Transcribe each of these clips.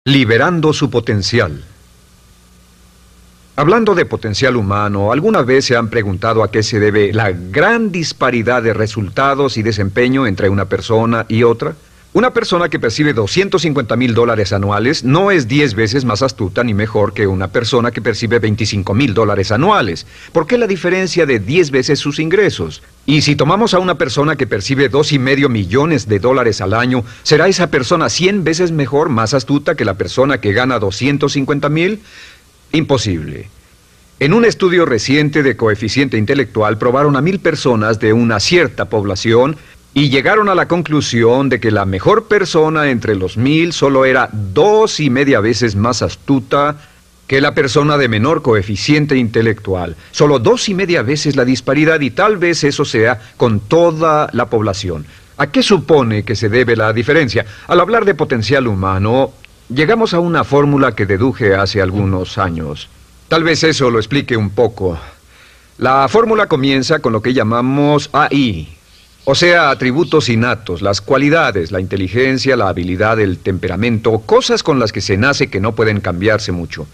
Liberando su potencial. Hablando de potencial humano, ¿alguna vez se han preguntado a qué se debe la gran disparidad de resultados y desempeño entre una persona y otra? Una persona que percibe $250,000 anuales no es 10 veces más astuta ni mejor que una persona que percibe $25,000 anuales. ¿Por qué la diferencia de 10 veces sus ingresos? Y si tomamos a una persona que percibe $2,5 millones al año, ¿será esa persona 100 veces mejor, más astuta que la persona que gana $250,000? Imposible. En un estudio reciente de coeficiente intelectual probaron a 1,000 personas de una cierta población y llegaron a la conclusión de que la mejor persona entre los 1,000 solo era 2,5 veces más astuta que la persona de menor coeficiente intelectual. Solo 2,5 veces la disparidad, y tal vez eso sea con toda la población. ¿A qué supone que se debe la diferencia? Al hablar de potencial humano, llegamos a una fórmula que deduje hace algunos años. Tal vez eso lo explique un poco. La fórmula comienza con lo que llamamos AI. O sea, atributos innatos, las cualidades, la inteligencia, la habilidad, el temperamento, cosas con las que se nace que no pueden cambiarse mucho.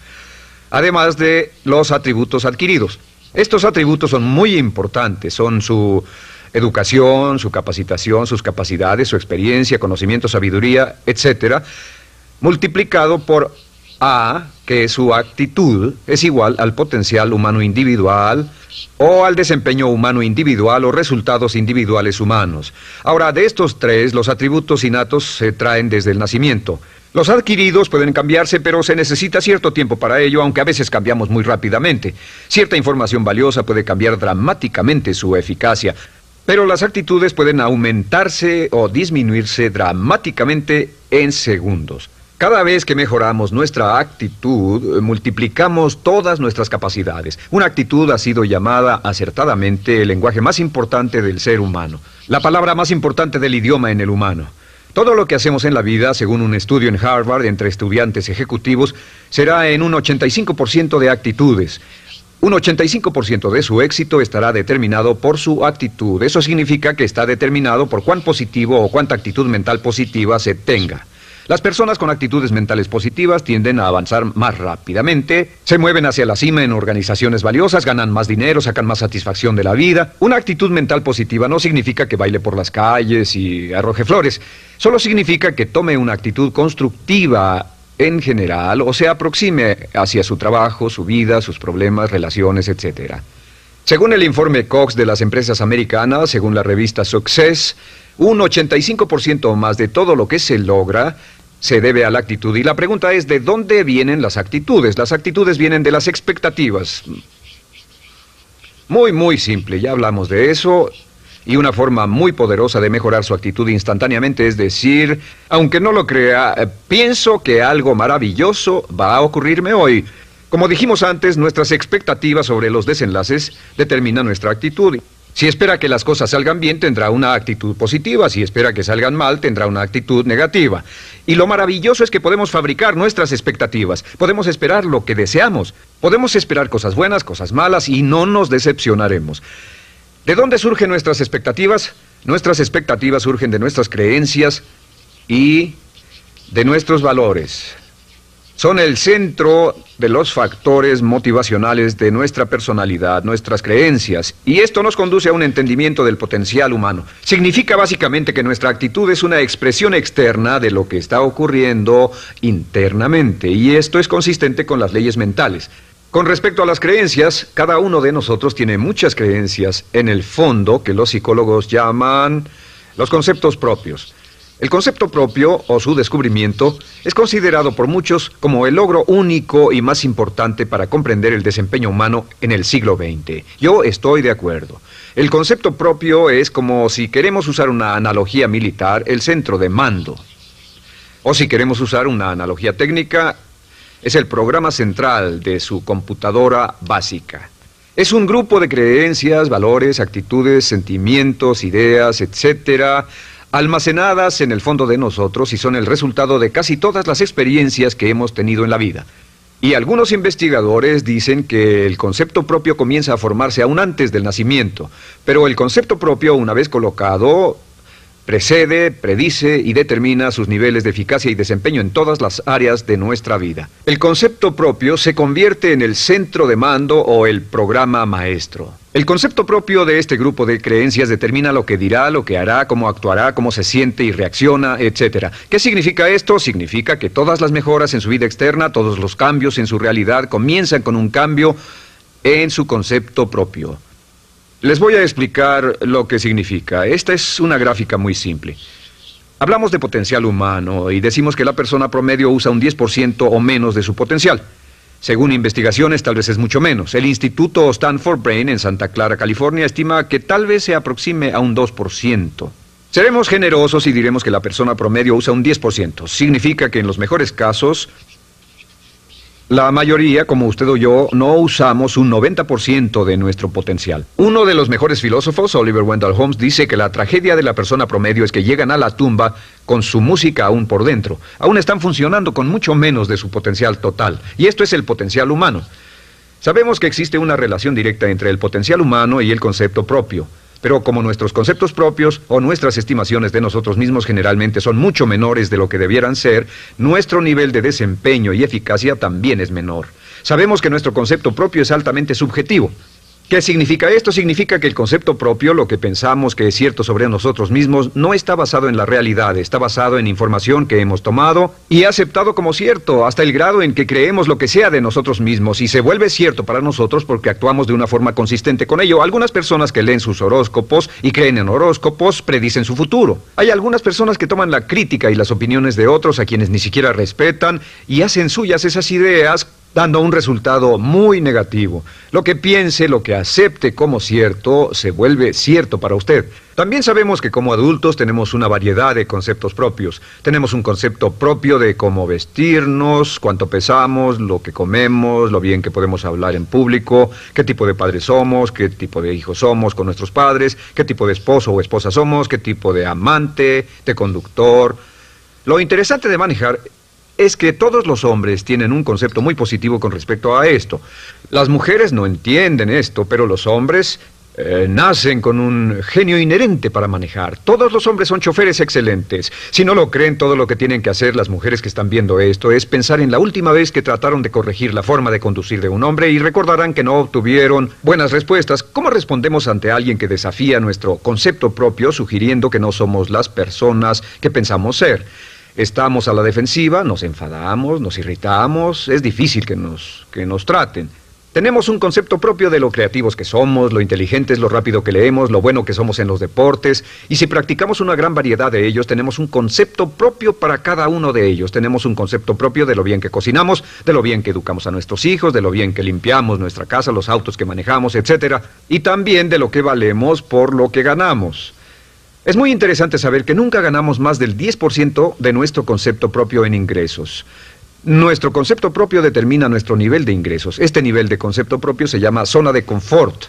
Además de los atributos adquiridos. Estos atributos son muy importantes, son su educación, su capacitación, sus capacidades, su experiencia, conocimiento, sabiduría, etc., multiplicado por A, que es su actitud, es igual al potencial humano individual, o al desempeño humano individual o resultados individuales humanos. Ahora, de estos tres, los atributos innatos se traen desde el nacimiento. Los adquiridos pueden cambiarse, pero se necesita cierto tiempo para ello, aunque a veces cambiamos muy rápidamente. Cierta información valiosa puede cambiar dramáticamente su eficacia, pero las actitudes pueden aumentarse o disminuirse dramáticamente en segundos. Cada vez que mejoramos nuestra actitud, multiplicamos todas nuestras capacidades. Una actitud ha sido llamada acertadamente el lenguaje más importante del ser humano, la palabra más importante del idioma en el humano. Todo lo que hacemos en la vida, según un estudio en Harvard entre estudiantes ejecutivos, será en un 85% de actitudes. Un 85% de su éxito estará determinado por su actitud. Eso significa que está determinado por cuán positivo o cuánta actitud mental positiva se tenga. Las personas con actitudes mentales positivas tienden a avanzar más rápidamente, se mueven hacia la cima en organizaciones valiosas, ganan más dinero, sacan más satisfacción de la vida. Una actitud mental positiva no significa que baile por las calles y arroje flores. Solo significa que tome una actitud constructiva en general o se aproxime hacia su trabajo, su vida, sus problemas, relaciones, etc. Según el informe Cox de las empresas americanas, según la revista Success, un 85% o más de todo lo que se logra se debe a la actitud. Y la pregunta es, ¿de dónde vienen las actitudes? Las actitudes vienen de las expectativas. Muy simple, ya hablamos de eso. Y una forma muy poderosa de mejorar su actitud instantáneamente es decir, aunque no lo crea, pienso que algo maravilloso va a ocurrirme hoy. Como dijimos antes, nuestras expectativas sobre los desenlaces determinan nuestra actitud. Si espera que las cosas salgan bien, tendrá una actitud positiva. Si espera que salgan mal, tendrá una actitud negativa. Y lo maravilloso es que podemos fabricar nuestras expectativas. Podemos esperar lo que deseamos. Podemos esperar cosas buenas, cosas malas, y no nos decepcionaremos. ¿De dónde surgen nuestras expectativas? Nuestras expectativas surgen de nuestras creencias y de nuestros valores. Son el centro de los factores motivacionales de nuestra personalidad, nuestras creencias. Y esto nos conduce a un entendimiento del potencial humano. Significa básicamente que nuestra actitud es una expresión externa de lo que está ocurriendo internamente. Y esto es consistente con las leyes mentales. Con respecto a las creencias, cada uno de nosotros tiene muchas creencias en el fondo que los psicólogos llaman los conceptos propios. El concepto propio, o su descubrimiento, es considerado por muchos como el logro único y más importante para comprender el desempeño humano en el siglo XX. Yo estoy de acuerdo. El concepto propio es como, si queremos usar una analogía militar, el centro de mando. O si queremos usar una analogía técnica, es el programa central de su computadora básica. Es un grupo de creencias, valores, actitudes, sentimientos, ideas, etcétera, almacenadas en el fondo de nosotros y son el resultado de casi todas las experiencias que hemos tenido en la vida. Y algunos investigadores dicen que el concepto propio comienza a formarse aún antes del nacimiento, pero el concepto propio, una vez colocado, precede, predice y determina sus niveles de eficacia y desempeño en todas las áreas de nuestra vida. El concepto propio se convierte en el centro de mando o el programa maestro. El concepto propio de este grupo de creencias determina lo que dirá, lo que hará, cómo actuará, cómo se siente y reacciona, etc. ¿Qué significa esto? Significa que todas las mejoras en su vida externa, todos los cambios en su realidad comienzan con un cambio en su concepto propio. Les voy a explicar lo que significa. Esta es una gráfica muy simple. Hablamos de potencial humano y decimos que la persona promedio usa un 10% o menos de su potencial. Según investigaciones, tal vez es mucho menos. El Instituto Stanford Brain en Santa Clara, California, estima que tal vez se aproxime a un 2%. Seremos generosos y diremos que la persona promedio usa un 10%. Significa que en los mejores casos, la mayoría, como usted o yo, no usamos un 90% de nuestro potencial. Uno de los mejores filósofos, Oliver Wendell Holmes, dice que la tragedia de la persona promedio es que llegan a la tumba con su música aún por dentro. Aún están funcionando con mucho menos de su potencial total. Y esto es el potencial humano. Sabemos que existe una relación directa entre el potencial humano y el concepto propio. Pero como nuestros conceptos propios o nuestras estimaciones de nosotros mismos generalmente son mucho menores de lo que debieran ser, nuestro nivel de desempeño y eficacia también es menor. Sabemos que nuestro concepto propio es altamente subjetivo. ¿Qué significa esto? Significa que el concepto propio, lo que pensamos que es cierto sobre nosotros mismos, no está basado en la realidad, está basado en información que hemos tomado y aceptado como cierto, hasta el grado en que creemos lo que sea de nosotros mismos y se vuelve cierto para nosotros porque actuamos de una forma consistente con ello. Algunas personas que leen sus horóscopos y creen en horóscopos predicen su futuro. Hay algunas personas que toman la crítica y las opiniones de otros a quienes ni siquiera respetan y hacen suyas esas ideas, dando un resultado muy negativo. Lo que piense, lo que acepte como cierto, se vuelve cierto para usted. También sabemos que como adultos tenemos una variedad de conceptos propios. Tenemos un concepto propio de cómo vestirnos, cuánto pesamos, lo que comemos, lo bien que podemos hablar en público, qué tipo de padres somos, qué tipo de hijos somos con nuestros padres, qué tipo de esposo o esposa somos, qué tipo de amante, de conductor. Lo interesante de manejar es que todos los hombres tienen un concepto muy positivo con respecto a esto. Las mujeres no entienden esto, pero los hombres nacen con un genio inherente para manejar. Todos los hombres son choferes excelentes. Si no lo creen, todo lo que tienen que hacer las mujeres que están viendo esto es pensar en la última vez que trataron de corregir la forma de conducir de un hombre y recordarán que no obtuvieron buenas respuestas. ¿Cómo respondemos ante alguien que desafía nuestro concepto propio, sugiriendo que no somos las personas que pensamos ser? Estamos a la defensiva, nos enfadamos, nos irritamos, es difícil que nos traten. Tenemos un concepto propio de lo creativos que somos, lo inteligentes, lo rápido que leemos, lo bueno que somos en los deportes, y si practicamos una gran variedad de ellos, tenemos un concepto propio para cada uno de ellos. Tenemos un concepto propio de lo bien que cocinamos, de lo bien que educamos a nuestros hijos, de lo bien que limpiamos nuestra casa, los autos que manejamos, etc. Y también de lo que valemos por lo que ganamos. Es muy interesante saber que nunca ganamos más del 10% de nuestro concepto propio en ingresos. Nuestro concepto propio determina nuestro nivel de ingresos. Este nivel de concepto propio se llama zona de confort.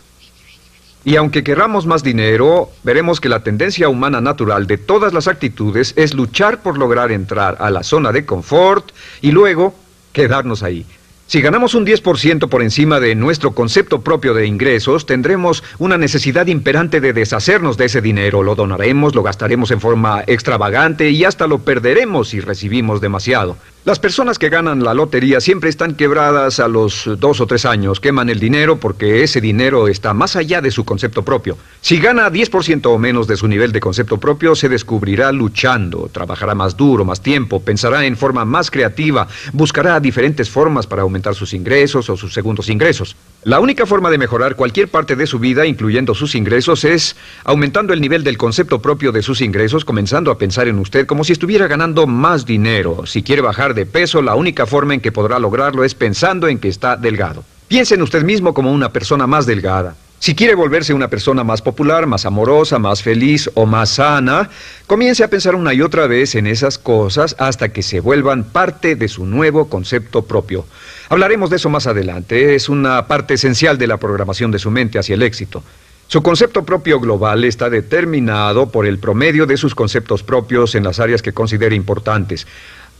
Y aunque querramos más dinero, veremos que la tendencia humana natural de todas las actitudes es luchar por lograr entrar a la zona de confort y luego quedarnos ahí. Si ganamos un 10% por encima de nuestro concepto propio de ingresos, tendremos una necesidad imperante de deshacernos de ese dinero. Lo donaremos, lo gastaremos en forma extravagante y hasta lo perderemos si recibimos demasiado. Las personas que ganan la lotería siempre están quebradas a los 2 o 3 años. Queman el dinero porque ese dinero está más allá de su concepto propio. Si gana 10% o menos de su nivel de concepto propio, se descubrirá luchando, trabajará más duro, más tiempo, pensará en forma más creativa, buscará diferentes formas para aumentar sus ingresos o sus segundos ingresos. La única forma de mejorar cualquier parte de su vida, incluyendo sus ingresos, es aumentando el nivel del concepto propio de sus ingresos, comenzando a pensar en usted como si estuviera ganando más dinero. Si quiere bajar de peso, la única forma en que podrá lograrlo es pensando en que está delgado. Piense en usted mismo como una persona más delgada. Si quiere volverse una persona más popular, más amorosa, más feliz o más sana, comience a pensar una y otra vez en esas cosas hasta que se vuelvan parte de su nuevo concepto propio. Hablaremos de eso más adelante. Es una parte esencial de la programación de su mente hacia el éxito. Su concepto propio global está determinado por el promedio de sus conceptos propios en las áreas que considere importantes.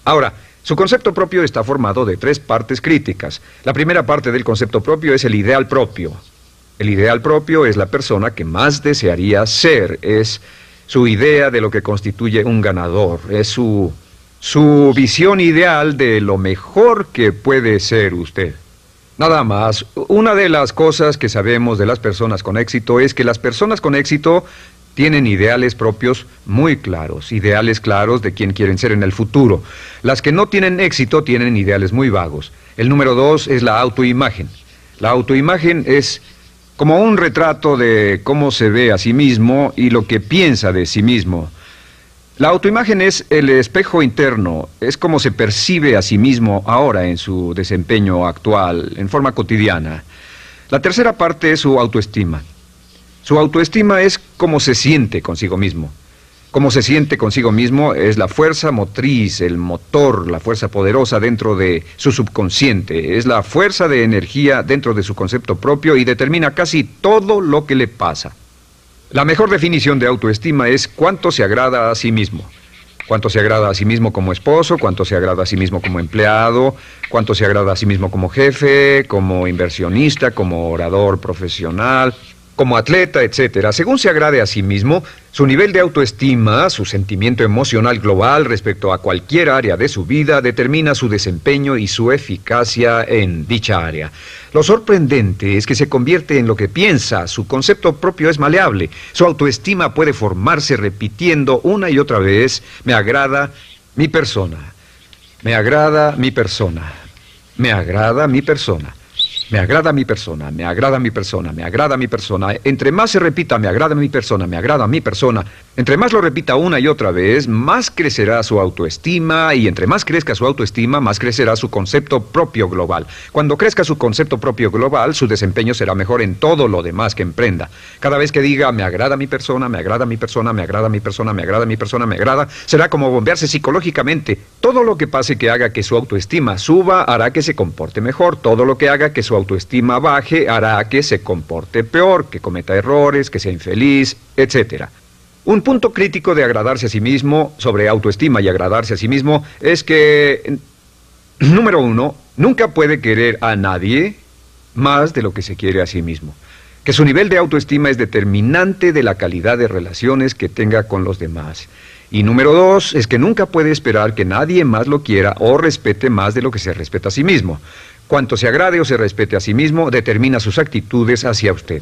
Ahora, su concepto propio está formado de 3 partes críticas. La primera parte del concepto propio es el ideal propio. El ideal propio es la persona que más desearía ser, es su idea de lo que constituye un ganador, es su visión ideal de lo mejor que puede ser usted. Nada más, una de las cosas que sabemos de las personas con éxito es que las personas con éxito tienen ideales propios muy claros, ideales claros de quién quieren ser en el futuro. Las que no tienen éxito tienen ideales muy vagos. El número 2 es la autoimagen. La autoimagen es como un retrato de cómo se ve a sí mismo y lo que piensa de sí mismo. La autoimagen es el espejo interno, es como se percibe a sí mismo ahora en su desempeño actual, en forma cotidiana. La tercera parte es su autoestima. Su autoestima es cómo se siente consigo mismo. Cómo se siente consigo mismo es la fuerza motriz, el motor, la fuerza poderosa dentro de su subconsciente. Es la fuerza de energía dentro de su concepto propio y determina casi todo lo que le pasa. La mejor definición de autoestima es cuánto se agrada a sí mismo. Cuánto se agrada a sí mismo como esposo, cuánto se agrada a sí mismo como empleado, cuánto se agrada a sí mismo como jefe, como inversionista, como orador profesional, como atleta, etcétera. Según se agrade a sí mismo, su nivel de autoestima, su sentimiento emocional global respecto a cualquier área de su vida, determina su desempeño y su eficacia en dicha área. Lo sorprendente es que se convierte en lo que piensa, su concepto propio es maleable, su autoestima puede formarse repitiendo una y otra vez: me agrada mi persona, me agrada mi persona, me agrada mi persona. Me agrada mi persona, me agrada mi persona, me agrada mi persona. Entre más se repita, me agrada mi persona, me agrada mi persona, entre más lo repita una y otra vez, más crecerá su autoestima, y entre más crezca su autoestima, más crecerá su concepto propio global. Cuando crezca su concepto propio global, su desempeño será mejor en todo lo demás que emprenda. Cada vez que diga, me agrada mi persona, me agrada mi persona, me agrada mi persona, me agrada mi persona, me agrada, será como bombearse psicológicamente. Todo lo que pase que haga que su autoestima suba, hará que se comporte mejor. Todo lo que haga que su autoestima baje hará que se comporte peor, que cometa errores, que sea infeliz, etc. Un punto crítico de agradarse a sí mismo, sobre autoestima y agradarse a sí mismo, es que, número 1, nunca puede querer a nadie más de lo que se quiere a sí mismo. Que su nivel de autoestima es determinante de la calidad de relaciones que tenga con los demás. Y número 2, es que nunca puede esperar que nadie más lo quiera o respete más de lo que se respeta a sí mismo. Cuanto se agrade o se respete a sí mismo, determina sus actitudes hacia usted.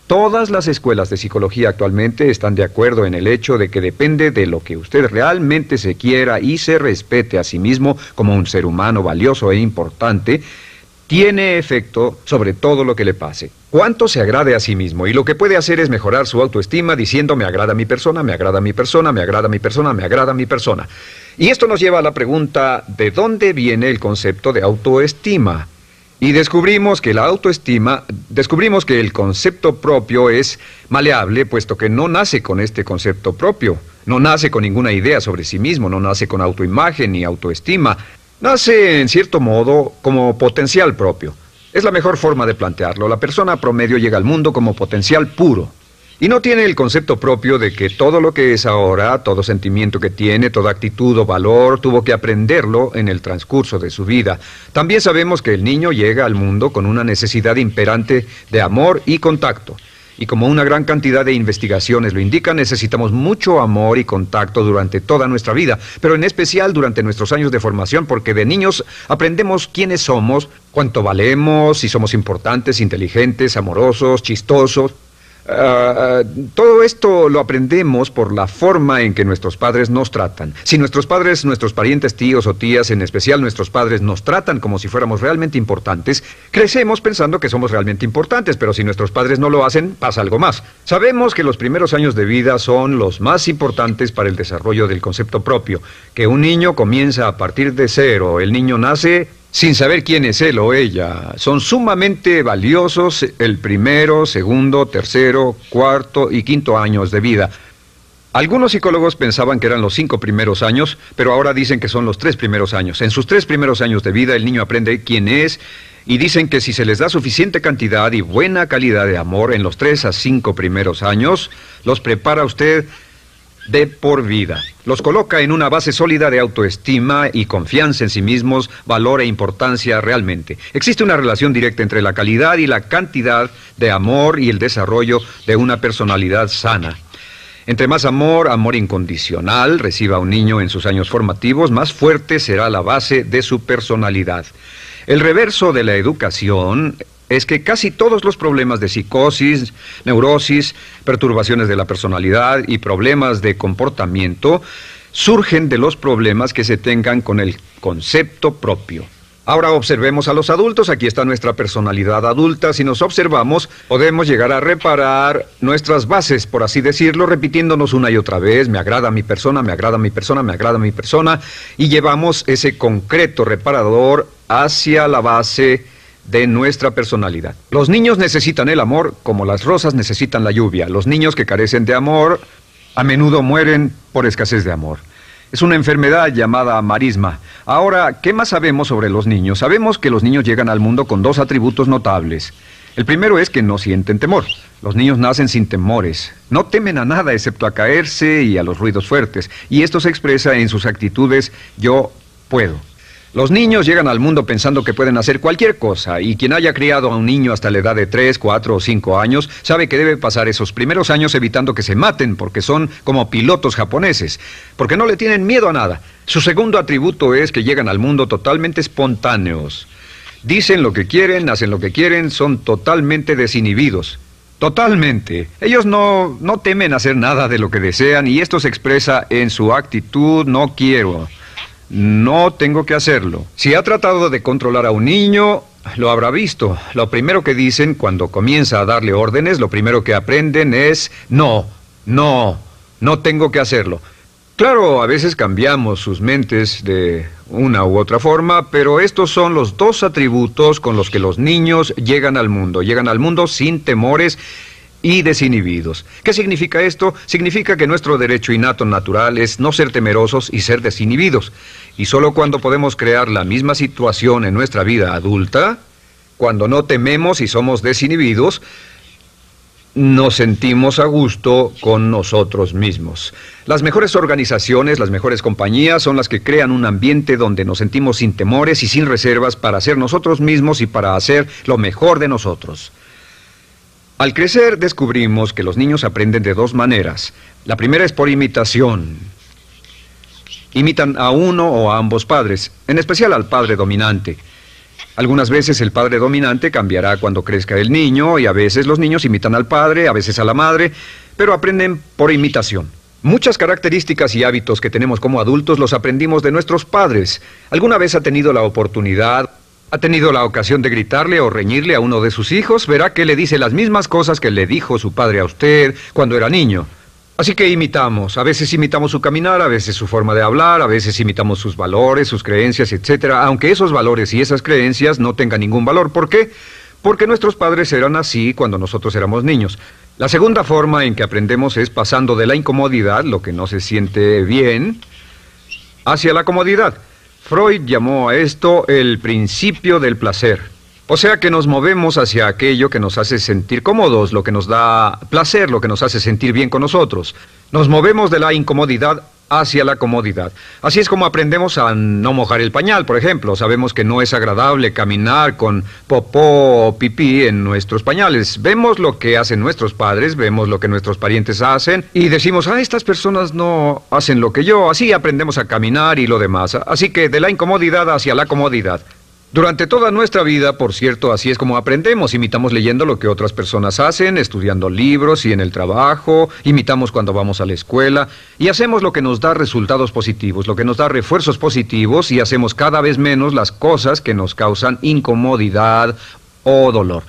Todas las escuelas de psicología actualmente están de acuerdo en el hecho de que depende de lo que usted realmente se quiera y se respete a sí mismo como un ser humano valioso e importante, tiene efecto sobre todo lo que le pase. Cuánto se agrade a sí mismo, y lo que puede hacer es mejorar su autoestima diciendo: me agrada mi persona, me agrada mi persona, me agrada mi persona, me agrada mi persona. Y esto nos lleva a la pregunta: ¿de dónde viene el concepto de autoestima? Y descubrimos que el concepto propio es maleable, puesto que no nace con este concepto propio, no nace con ninguna idea sobre sí mismo, no nace con autoimagen ni autoestima. Nace, en cierto modo, como potencial propio. Es la mejor forma de plantearlo. La persona promedio llega al mundo como potencial puro. Y no tiene el concepto propio de que todo lo que es ahora, todo sentimiento que tiene, toda actitud o valor, tuvo que aprenderlo en el transcurso de su vida. También sabemos que el niño llega al mundo con una necesidad imperante de amor y contacto. Y como una gran cantidad de investigaciones lo indican, necesitamos mucho amor y contacto durante toda nuestra vida, pero en especial durante nuestros años de formación, porque de niños aprendemos quiénes somos, cuánto valemos, si somos importantes, inteligentes, amorosos, chistosos. Todo esto lo aprendemos por la forma en que nuestros padres nos tratan. Si nuestros padres, nuestros parientes, tíos o tías, en especial nuestros padres, nos tratan como si fuéramos realmente importantes, crecemos pensando que somos realmente importantes, pero si nuestros padres no lo hacen, pasa algo más. Sabemos que los primeros años de vida son los más importantes para el desarrollo del concepto propio, que un niño comienza a partir de cero. El niño nace sin saber quién es él o ella. Son sumamente valiosos el primero, segundo, tercero, cuarto y quinto años de vida. Algunos psicólogos pensaban que eran los 5 primeros años, pero ahora dicen que son los 3 primeros años. En sus 3 primeros años de vida el niño aprende quién es, y dicen que si se les da suficiente cantidad y buena calidad de amor en los 3 a 5 primeros años, los prepara usted de por vida. Los coloca en una base sólida de autoestima y confianza en sí mismos, valor e importancia realmente. Existe una relación directa entre la calidad y la cantidad de amor y el desarrollo de una personalidad sana. Entre más amor, amor incondicional, reciba un niño en sus años formativos, más fuerte será la base de su personalidad. El reverso de la educación es que casi todos los problemas de psicosis, neurosis, perturbaciones de la personalidad y problemas de comportamiento surgen de los problemas que se tengan con el concepto propio. Ahora observemos a los adultos. Aquí está nuestra personalidad adulta. Si nos observamos, podemos llegar a reparar nuestras bases, por así decirlo, repitiéndonos una y otra vez: me agrada mi persona, me agrada mi persona, me agrada mi persona, y llevamos ese concreto reparador hacia la base de nuestra personalidad. Los niños necesitan el amor como las rosas necesitan la lluvia. Los niños que carecen de amor a menudo mueren por escasez de amor. Es una enfermedad llamada marisma. Ahora, ¿qué más sabemos sobre los niños? Sabemos que los niños llegan al mundo con dos atributos notables. El primero es que no sienten temor. Los niños nacen sin temores. No temen a nada excepto a caerse y a los ruidos fuertes. Y esto se expresa en sus actitudes: yo puedo. Los niños llegan al mundo pensando que pueden hacer cualquier cosa, y quien haya criado a un niño hasta la edad de 3, 4 o 5 años sabe que debe pasar esos primeros años evitando que se maten, porque son como pilotos japoneses, porque no le tienen miedo a nada. Su segundo atributo es que llegan al mundo totalmente espontáneos. Dicen lo que quieren, hacen lo que quieren, son totalmente desinhibidos. Totalmente. Ellos no temen hacer nada de lo que desean, y esto se expresa en su actitud: no quiero. No tengo que hacerlo. Si ha tratado de controlar a un niño, lo habrá visto. Lo primero que dicen cuando comienza a darle órdenes, lo primero que aprenden es: no tengo que hacerlo. Claro, a veces cambiamos sus mentes de una u otra forma, pero estos son los dos atributos con los que los niños llegan al mundo. Llegan al mundo sin temores y desinhibidos. ¿Qué significa esto? Significa que nuestro derecho innato natural es no ser temerosos y ser desinhibidos. Y solo cuando podemos crear la misma situación en nuestra vida adulta, cuando no tememos y somos desinhibidos, nos sentimos a gusto con nosotros mismos. Las mejores organizaciones, las mejores compañías son las que crean un ambiente donde nos sentimos sin temores y sin reservas para ser nosotros mismos y para hacer lo mejor de nosotros. Al crecer descubrimos que los niños aprenden de dos maneras. La primera es por imitación. Imitan a uno o a ambos padres, en especial al padre dominante. Algunas veces el padre dominante cambiará cuando crezca el niño, y a veces los niños imitan al padre, a veces a la madre, pero aprenden por imitación. Muchas características y hábitos que tenemos como adultos los aprendimos de nuestros padres. ¿Alguna vez ha tenido la ocasión de gritarle o reñirle a uno de sus hijos? Verá que le dice las mismas cosas que le dijo su padre a usted cuando era niño. Así que imitamos. A veces imitamos su caminar, a veces su forma de hablar, a veces imitamos sus valores, sus creencias, etc. Aunque esos valores y esas creencias no tengan ningún valor. ¿Por qué? Porque nuestros padres eran así cuando nosotros éramos niños. La segunda forma en que aprendemos es pasando de la incomodidad, lo que no se siente bien, hacia la comodidad. Freud llamó a esto el principio del placer. O sea que nos movemos hacia aquello que nos hace sentir cómodos, lo que nos da placer, lo que nos hace sentir bien con nosotros. Nos movemos de la incomodidad hacia la comodidad. Así es como aprendemos a no mojar el pañal, por ejemplo. Sabemos que no es agradable caminar con popó o pipí en nuestros pañales. Vemos lo que hacen nuestros padres, vemos lo que nuestros parientes hacen y decimos: estas personas no hacen lo que yo. Así aprendemos a caminar y lo demás. Así que de la incomodidad hacia la comodidad. Durante toda nuestra vida, por cierto, así es como aprendemos. Imitamos leyendo lo que otras personas hacen, estudiando libros y en el trabajo, imitamos cuando vamos a la escuela, y hacemos lo que nos da resultados positivos, lo que nos da refuerzos positivos, y hacemos cada vez menos las cosas que nos causan incomodidad o dolor.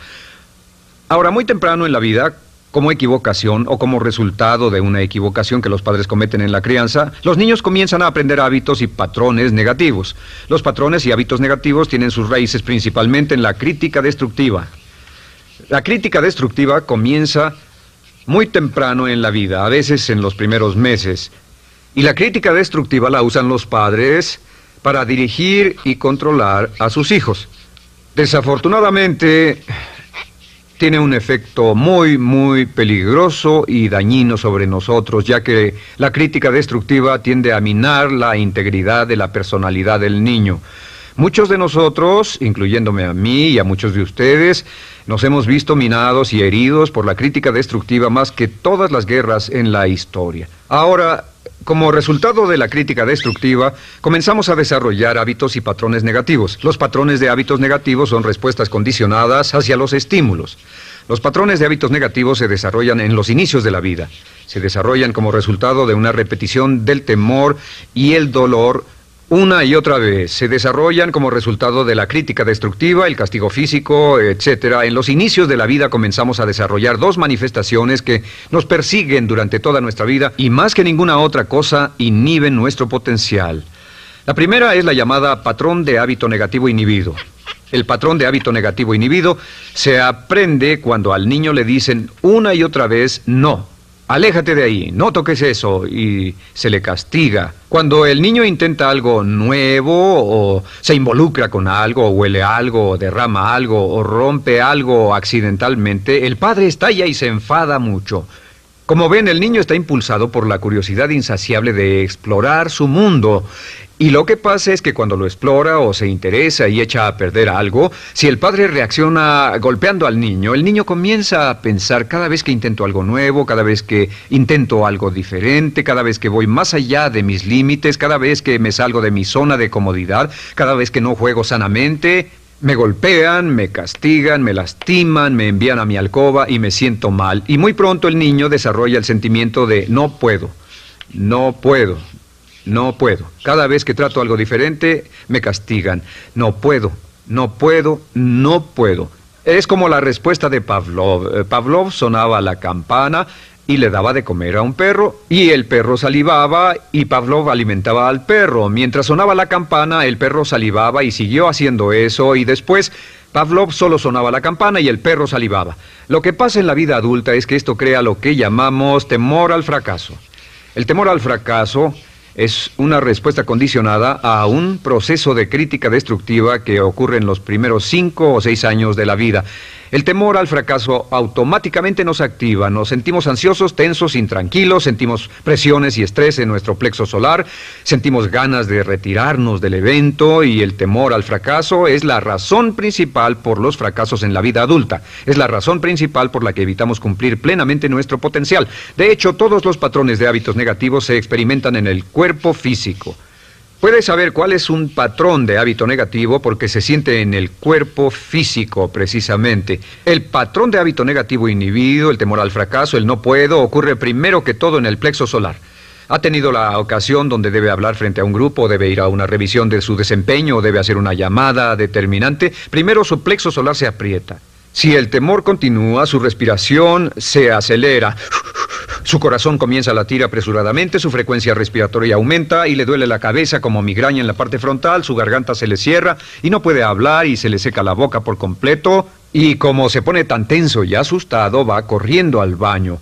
Ahora, muy temprano en la vida, como equivocación o como resultado de una equivocación que los padres cometen en la crianza, los niños comienzan a aprender hábitos y patrones negativos. Los patrones y hábitos negativos tienen sus raíces principalmente en la crítica destructiva. La crítica destructiva comienza muy temprano en la vida, a veces en los primeros meses. Y la crítica destructiva la usan los padres para dirigir y controlar a sus hijos. Desafortunadamente, tiene un efecto muy peligroso y dañino sobre nosotros, ya que la crítica destructiva tiende a minar la integridad de la personalidad del niño. Muchos de nosotros, incluyéndome a mí y a muchos de ustedes, nos hemos visto minados y heridos por la crítica destructiva más que todas las guerras en la historia. Ahora, como resultado de la crítica destructiva, comenzamos a desarrollar hábitos y patrones negativos. Los patrones de hábitos negativos son respuestas condicionadas hacia los estímulos. Los patrones de hábitos negativos se desarrollan en los inicios de la vida. Se desarrollan como resultado de una repetición del temor y el dolor una y otra vez. Se desarrollan como resultado de la crítica destructiva, el castigo físico, etc. En los inicios de la vida comenzamos a desarrollar dos manifestaciones que nos persiguen durante toda nuestra vida y más que ninguna otra cosa inhiben nuestro potencial. La primera es la llamada patrón de hábito negativo inhibido. El patrón de hábito negativo inhibido se aprende cuando al niño le dicen una y otra vez no. Aléjate de ahí, no toques eso, y se le castiga. Cuando el niño intenta algo nuevo, o se involucra con algo, o huele algo, o derrama algo, o rompe algo accidentalmente, el padre estalla y se enfada mucho. Como ven, el niño está impulsado por la curiosidad insaciable de explorar su mundo. Y lo que pasa es que cuando lo explora o se interesa y echa a perder algo, si el padre reacciona golpeando al niño, el niño comienza a pensar cada vez que intento algo nuevo, cada vez que intento algo diferente, cada vez que voy más allá de mis límites, cada vez que me salgo de mi zona de comodidad, cada vez que no juego sanamente, me golpean, me castigan, me lastiman, me envían a mi alcoba y me siento mal. Y muy pronto el niño desarrolla el sentimiento de no puedo, no puedo. No puedo. Cada vez que trato algo diferente, me castigan. No puedo, no puedo, no puedo. Es como la respuesta de Pavlov. Pavlov sonaba la campana y le daba de comer a un perro, y el perro salivaba y Pavlov alimentaba al perro. Mientras sonaba la campana, el perro salivaba y siguió haciendo eso, y después Pavlov solo sonaba la campana y el perro salivaba. Lo que pasa en la vida adulta es que esto crea lo que llamamos temor al fracaso. El temor al fracaso es una respuesta condicionada a un proceso de crítica destructiva que ocurre en los primeros 5 o 6 años de la vida. El temor al fracaso automáticamente nos activa, nos sentimos ansiosos, tensos, intranquilos, sentimos presiones y estrés en nuestro plexo solar, sentimos ganas de retirarnos del evento, y el temor al fracaso es la razón principal por los fracasos en la vida adulta. Es la razón principal por la que evitamos cumplir plenamente nuestro potencial. De hecho, todos los patrones de hábitos negativos se experimentan en el cuerpo físico. Puedes saber cuál es un patrón de hábito negativo porque se siente en el cuerpo físico, precisamente. El patrón de hábito negativo inhibido, el temor al fracaso, el no puedo, ocurre primero que todo en el plexo solar. ¿Ha tenido la ocasión donde debe hablar frente a un grupo, debe ir a una revisión de su desempeño, o debe hacer una llamada determinante? Primero su plexo solar se aprieta. Si el temor continúa, su respiración se acelera. Su corazón comienza a latir apresuradamente, su frecuencia respiratoria aumenta y le duele la cabeza como migraña en la parte frontal, su garganta se le cierra y no puede hablar y se le seca la boca por completo, y como se pone tan tenso y asustado, va corriendo al baño.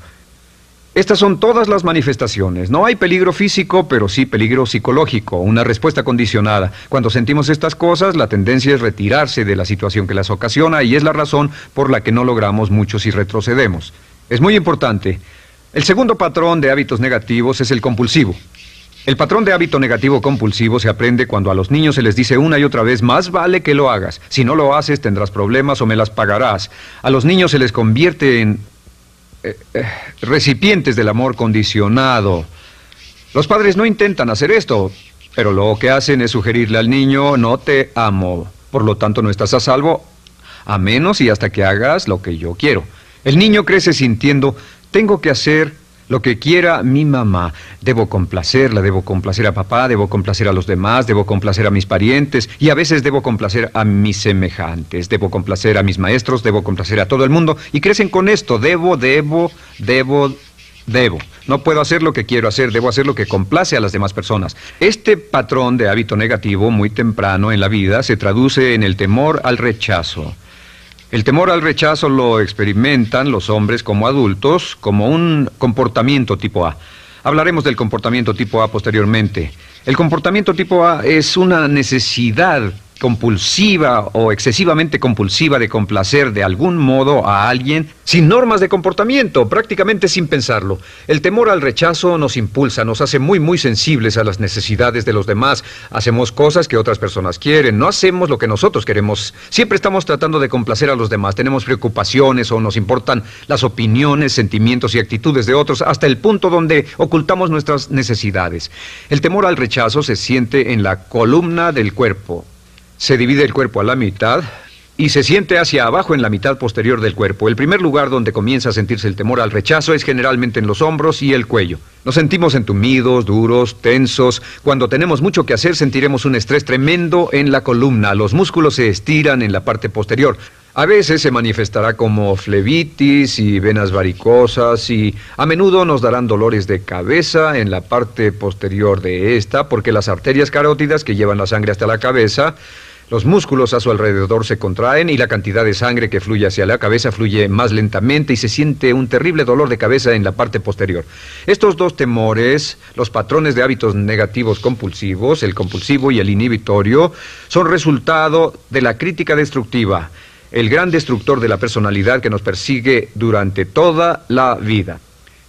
Estas son todas las manifestaciones. No hay peligro físico, pero sí peligro psicológico, una respuesta condicionada. Cuando sentimos estas cosas, la tendencia es retirarse de la situación que las ocasiona, y es la razón por la que no logramos mucho si retrocedemos. Es muy importante. El segundo patrón de hábitos negativos es el compulsivo. El patrón de hábito negativo compulsivo se aprende cuando a los niños se les dice una y otra vez: más vale que lo hagas. Si no lo haces, tendrás problemas o me las pagarás. A los niños se les convierte en recipientes del amor condicionado. Los padres no intentan hacer esto, pero lo que hacen es sugerirle al niño: no te amo, por lo tanto no estás a salvo, a menos y hasta que hagas lo que yo quiero. El niño crece sintiendo: tengo que hacer lo que quiera mi mamá. Debo complacerla, debo complacer a papá, debo complacer a los demás, debo complacer a mis parientes, y a veces debo complacer a mis semejantes, debo complacer a mis maestros, debo complacer a todo el mundo, y crecen con esto: debo. No puedo hacer lo que quiero hacer, debo hacer lo que complace a las demás personas. Este patrón de hábito negativo muy temprano en la vida se traduce en el temor al rechazo. El temor al rechazo lo experimentan los hombres como adultos como un comportamiento tipo A. Hablaremos del comportamiento tipo A posteriormente. El comportamiento tipo A es una necesidad compulsiva o excesivamente compulsiva de complacer de algún modo a alguien sin normas de comportamiento, prácticamente sin pensarlo. El temor al rechazo nos impulsa, nos hace muy sensibles a las necesidades de los demás. Hacemos cosas que otras personas quieren, no hacemos lo que nosotros queremos. Siempre estamos tratando de complacer a los demás. Tenemos preocupaciones o nos importan las opiniones, sentimientos y actitudes de otros hasta el punto donde ocultamos nuestras necesidades. El temor al rechazo se siente en la columna del cuerpo. Se divide el cuerpo a la mitad y se siente hacia abajo en la mitad posterior del cuerpo. El primer lugar donde comienza a sentirse el temor al rechazo es generalmente en los hombros y el cuello. Nos sentimos entumidos, duros, tensos. Cuando tenemos mucho que hacer sentiremos un estrés tremendo en la columna. Los músculos se estiran en la parte posterior. A veces se manifestará como flebitis y venas varicosas y a menudo nos darán dolores de cabeza en la parte posterior de esta porque las arterias carótidas que llevan la sangre hasta la cabeza, los músculos a su alrededor se contraen y la cantidad de sangre que fluye hacia la cabeza fluye más lentamente y se siente un terrible dolor de cabeza en la parte posterior. Estos dos temores, los patrones de hábitos negativos compulsivos, el compulsivo y el inhibitorio, son resultado de la crítica destructiva, el gran destructor de la personalidad que nos persigue durante toda la vida.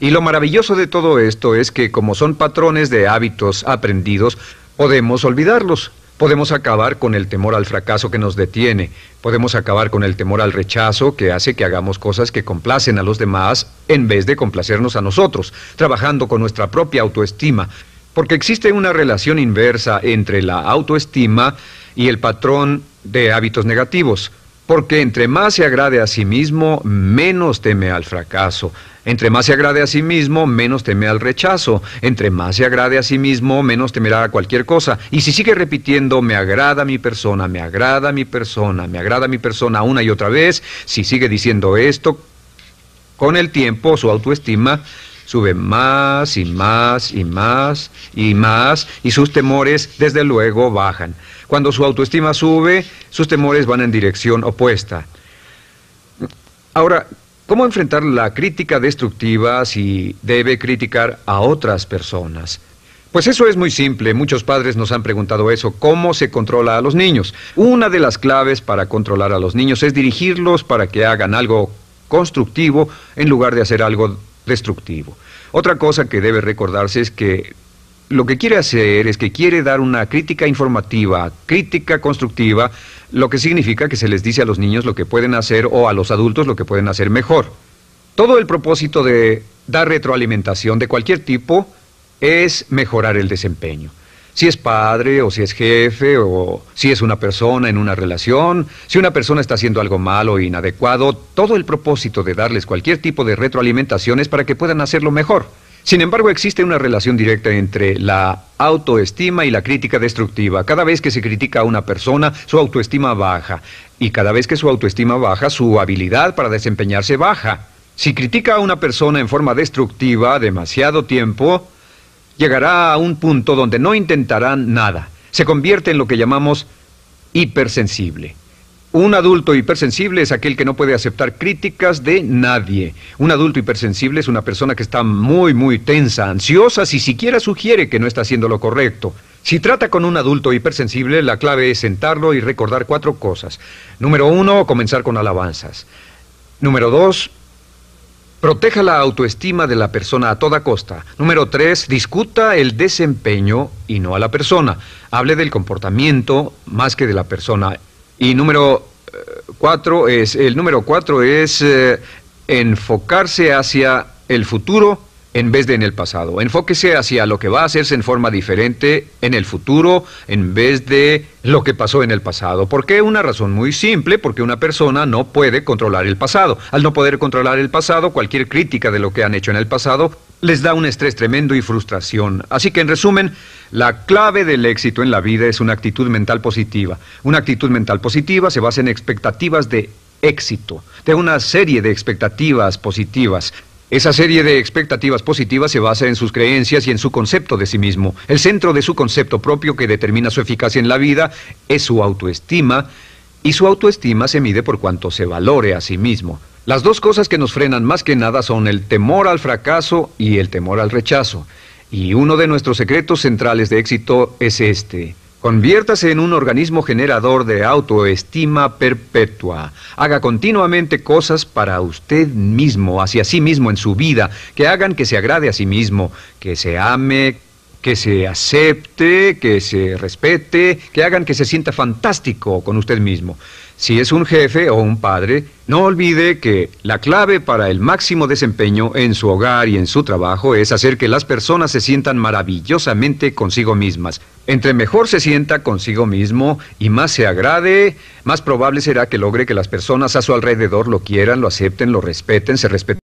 Y lo maravilloso de todo esto es que como son patrones de hábitos aprendidos, podemos olvidarlos. Podemos acabar con el temor al fracaso que nos detiene. Podemos acabar con el temor al rechazo que hace que hagamos cosas que complacen a los demás en vez de complacernos a nosotros, trabajando con nuestra propia autoestima. Porque existe una relación inversa entre la autoestima y el patrón de hábitos negativos. Porque entre más se agrade a sí mismo, menos teme al fracaso. Entre más se agrade a sí mismo, menos teme al rechazo. Entre más se agrade a sí mismo, menos temerá a cualquier cosa. Y si sigue repitiendo, me agrada mi persona, me agrada mi persona, me agrada mi persona una y otra vez, si sigue diciendo esto, con el tiempo su autoestima sube más y más y más y más y sus temores desde luego bajan. Cuando su autoestima sube, sus temores van en dirección opuesta. Ahora, ¿cómo enfrentar la crítica destructiva si debe criticar a otras personas? Pues eso es muy simple. Muchos padres nos han preguntado eso. ¿Cómo se controla a los niños? Una de las claves para controlar a los niños es dirigirlos para que hagan algo constructivo en lugar de hacer algo destructivo. Otra cosa que debe recordarse es que lo que quiere hacer es que quiere dar una crítica informativa, crítica constructiva, lo que significa que se les dice a los niños lo que pueden hacer o a los adultos lo que pueden hacer mejor. Todo el propósito de dar retroalimentación de cualquier tipo es mejorar el desempeño. Si es padre o si es jefe o si es una persona en una relación, si una persona está haciendo algo malo o inadecuado, todo el propósito de darles cualquier tipo de retroalimentación es para que puedan hacerlo mejor. Sin embargo, existe una relación directa entre la autoestima y la crítica destructiva. Cada vez que se critica a una persona, su autoestima baja. Y cada vez que su autoestima baja, su habilidad para desempeñarse baja. Si critica a una persona en forma destructiva demasiado tiempo, llegará a un punto donde no intentarán nada. Se convierte en lo que llamamos hipersensible. Un adulto hipersensible es aquel que no puede aceptar críticas de nadie. Un adulto hipersensible es una persona que está muy tensa, ansiosa, si siquiera sugiere que no está haciendo lo correcto. Si trata con un adulto hipersensible, la clave es sentarlo y recordar 4 cosas. Número 1, comenzar con alabanzas. Número 2, proteja la autoestima de la persona a toda costa. Número 3, discuta el desempeño y no a la persona. Hable del comportamiento más que de la persona. Y número 4 es enfocarse hacia el futuro en vez de en el pasado. Enfóquese hacia lo que va a hacerse en forma diferente en el futuro en vez de lo que pasó en el pasado. ¿Por qué? Una razón muy simple, porque una persona no puede controlar el pasado. Al no poder controlar el pasado, cualquier crítica de lo que han hecho en el pasado les da un estrés tremendo y frustración. Así que, en resumen, la clave del éxito en la vida es una actitud mental positiva. Una actitud mental positiva se basa en expectativas de éxito, de una serie de expectativas positivas. Esa serie de expectativas positivas se basa en sus creencias y en su concepto de sí mismo. El centro de su concepto propio que determina su eficacia en la vida es su autoestima, y su autoestima se mide por cuanto se valore a sí mismo. Las dos cosas que nos frenan más que nada son el temor al fracaso y el temor al rechazo. Y uno de nuestros secretos centrales de éxito es este: Conviértase en un organismo generador de autoestima perpetua. Haga continuamente cosas para usted mismo, hacia sí mismo en su vida, que hagan que se agrade a sí mismo, que se ame, que se acepte, que se respete, que hagan que se sienta fantástico con usted mismo. Si es un jefe o un padre, no olvide que la clave para el máximo desempeño en su hogar y en su trabajo es hacer que las personas se sientan maravillosamente consigo mismas. Entre mejor se sienta consigo mismo y más se agrade, más probable será que logre que las personas a su alrededor lo quieran, lo acepten, lo respeten, se respeten.